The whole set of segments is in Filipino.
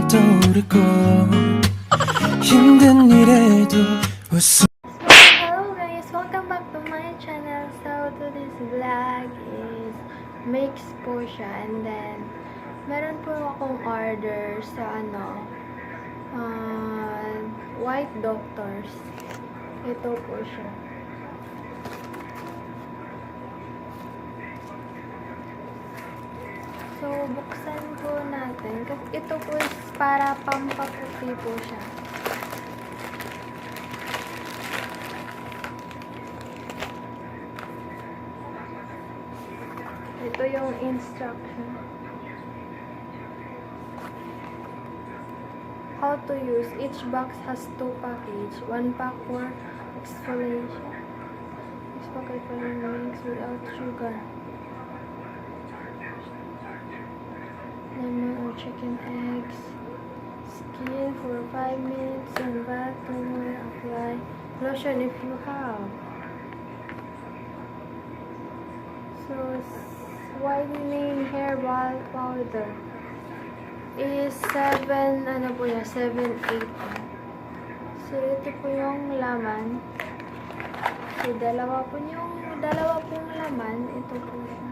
떠오르고 힘든 일에도 웃음. Hello guys! Welcome back to my channel. So today's vlog is mix po siya, and then meron po akong order sa White Doctors. Ito po siya. So buksan po natin kasi ito po is para pampaputi po siya. Ito yung instruction. How to use. Each box has 2 packages. 1 pack for exfoliation. This packet for mix without sugar. Lemon or chicken eggs. Skin for 5 minutes and bath toner. Apply lotion if you have. So whitening hairball powder is 7, 7-8. So ito po yung laman. So dalawa pong laman. Ito po siya.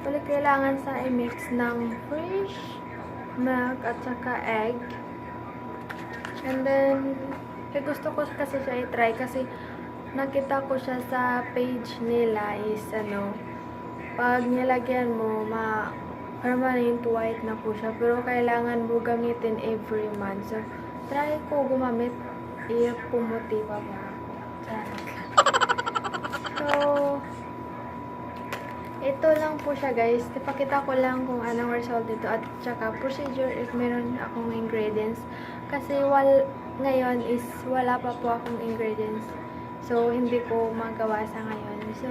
Ulit kailangan sa i-mix ng fresh milk at saka egg. And then, gusto ko kasi siya i-try kasi nakita ko siya sa page nila is pag nilagyan mo, permanent white na po siya. Pero kailangan mo gamitin every month. So, try ko gumamit. Pumuti pa ba? So, ito lang po siya guys. Ipakita ko lang kung anong result dito at saka procedure if meron akong ingredients. Kasi ngayon is wala pa po akong ingredients. So, hindi ko magawa sa ngayon. So,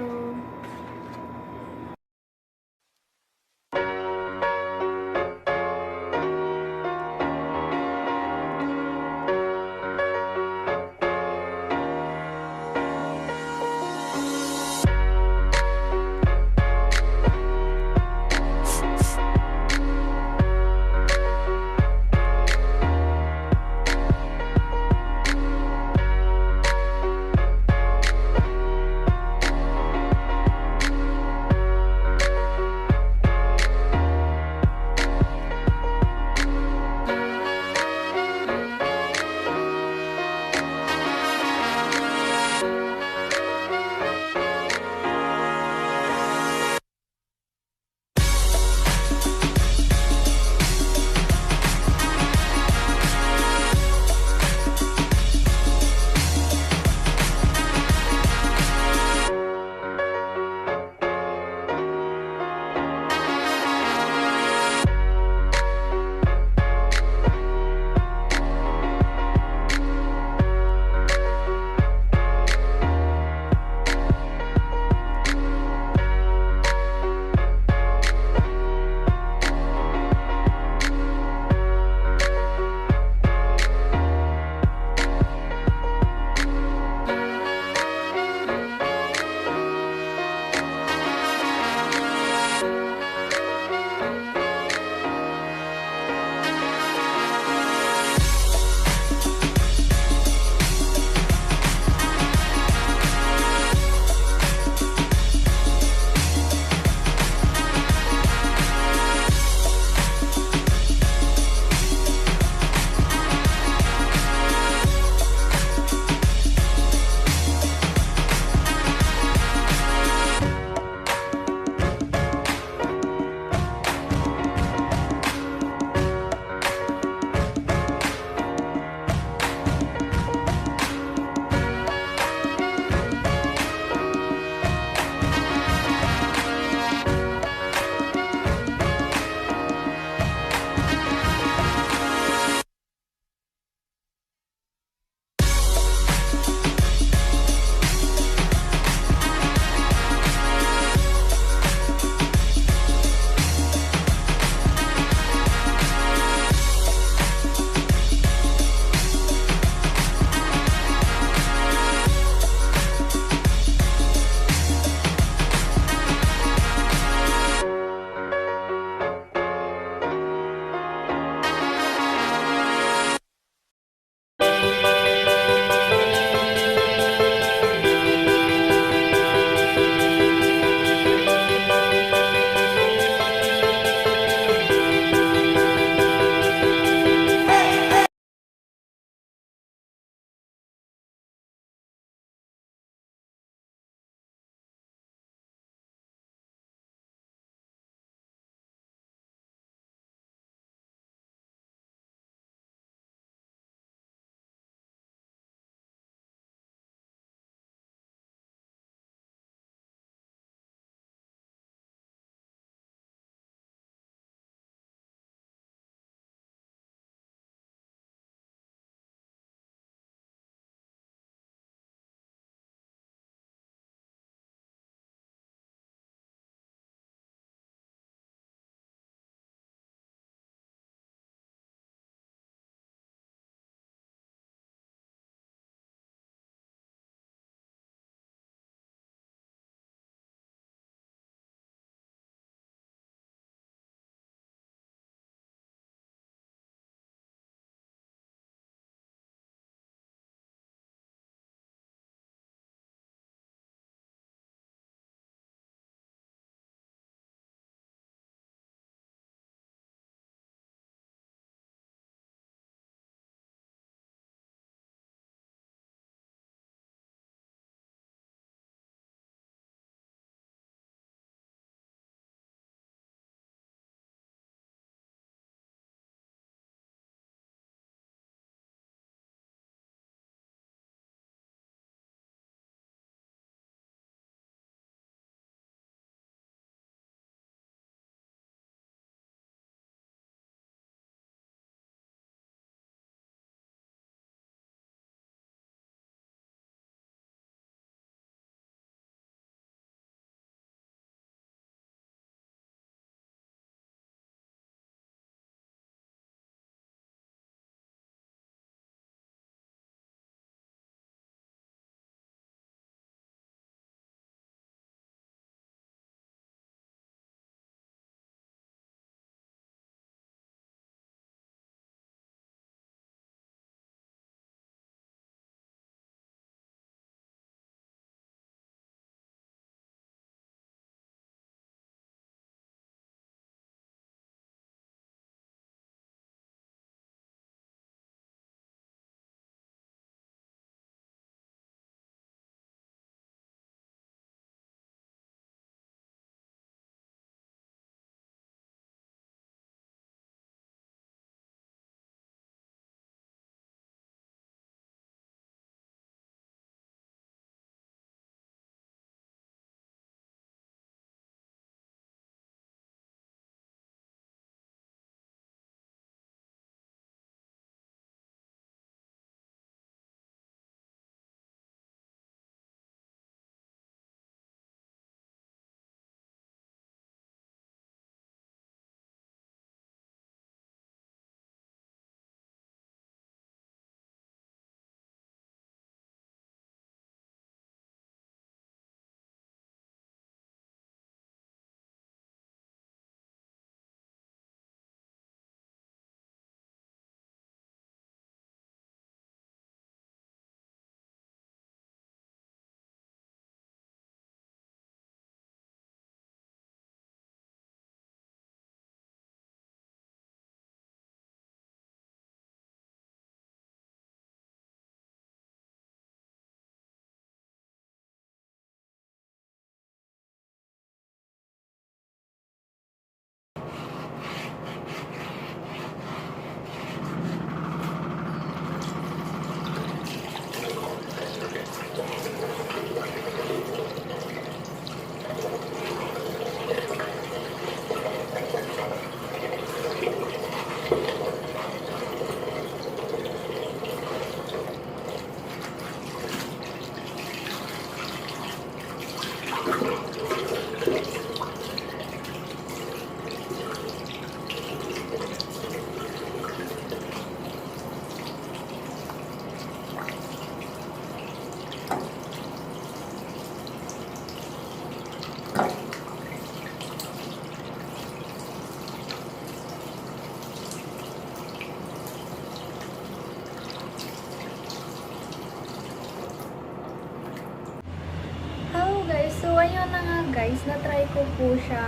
Hello guys, so ayun na nga guys, na-try ko po siya.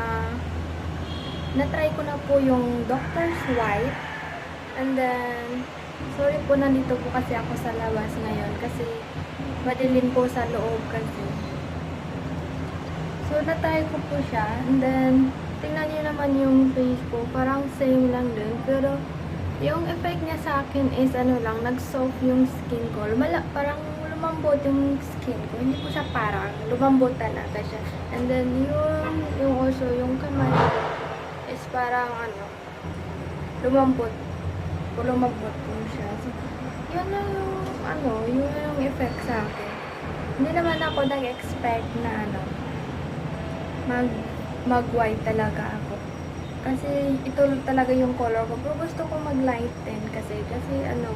Na-try ko na po yung Doctor's White. And then, sorry po, nandito po kasi ako sa labas ngayon kasi madilim po sa loob kasi. So, na-try ko po siya. And then, tingnan niyo naman yung face ko. Parang same lang din. Pero, yung effect niya sa akin is ano lang, nag-soft yung skin ko. Parang lumambot yung skin ko. Hindi po siya parang, lumambot talaga siya. And then, yung also, yung kamay ko is parang ano, lumambot. Lumambot po siya. So, yun na yung, ano, yun na yung effect sa akin. Hindi naman ako nag-expect na ano, mag-white talaga ako. Kasi ito talaga yung color ko. Pero gusto ko mag-lighten kasi ano,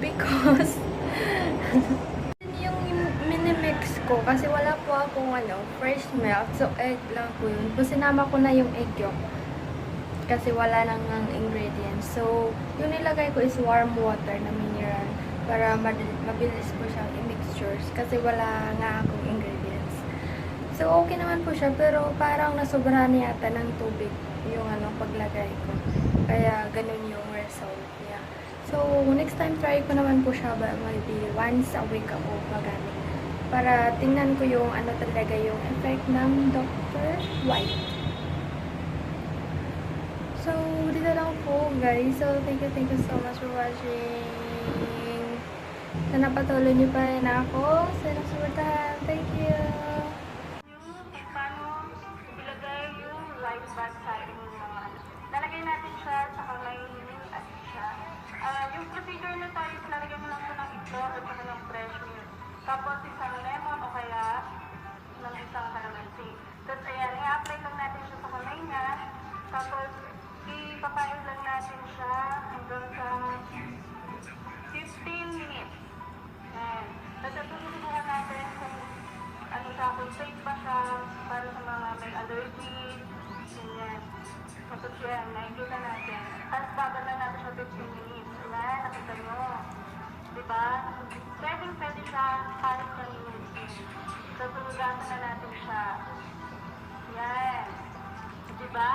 because yung minimix ko kasi wala po akong ano, fresh milk. So, egg lang po yun. So, sinama ko na yung egg yolk kasi wala nang ingredients. So, yung nilagay ko is warm water na mineral para mabilis po siyang i-mixtures kasi wala nga akong ingredients. So, okay naman po siya pero parang nasobrahan yata ng tubig yung ano, paglagay ko. Kaya, ganun yung result niya. So, next time try ko naman po siya maybe once a week ako magamit. Para tingnan ko yung ano talaga yung effect ng Dr. White. So, dito lang po guys. So, thank you so much for watching. Sana patuloy niyo pa rin ako sa nagsuportahan. Thank you! Paano ilagay yung light bag sa ating mga ano. Lalagay natin siya sa kamay at siya. Yung procedure na tayo, lalagay mo lang siya ng ito at saka ng fresh milk. Tapos isang lemon o kaya ng isang calamansi. Tapos ayan, i-apply lang natin siya sa kamay niya. Tapos ipapain lang natin siya hanggang sa 15 minutes. Ayan. Tapos tututubuhan natin kung ano siya, kung safe ba siya para sa mga may allergy, ganyan. Tapos yan, nakikita natin. Tapos bagal lang natin siya 15 minutes. Ayan, nakita nyo. Diba? Pwede siya kahit kaninin. Tapos ugasan na natin siya. Yan. Diba?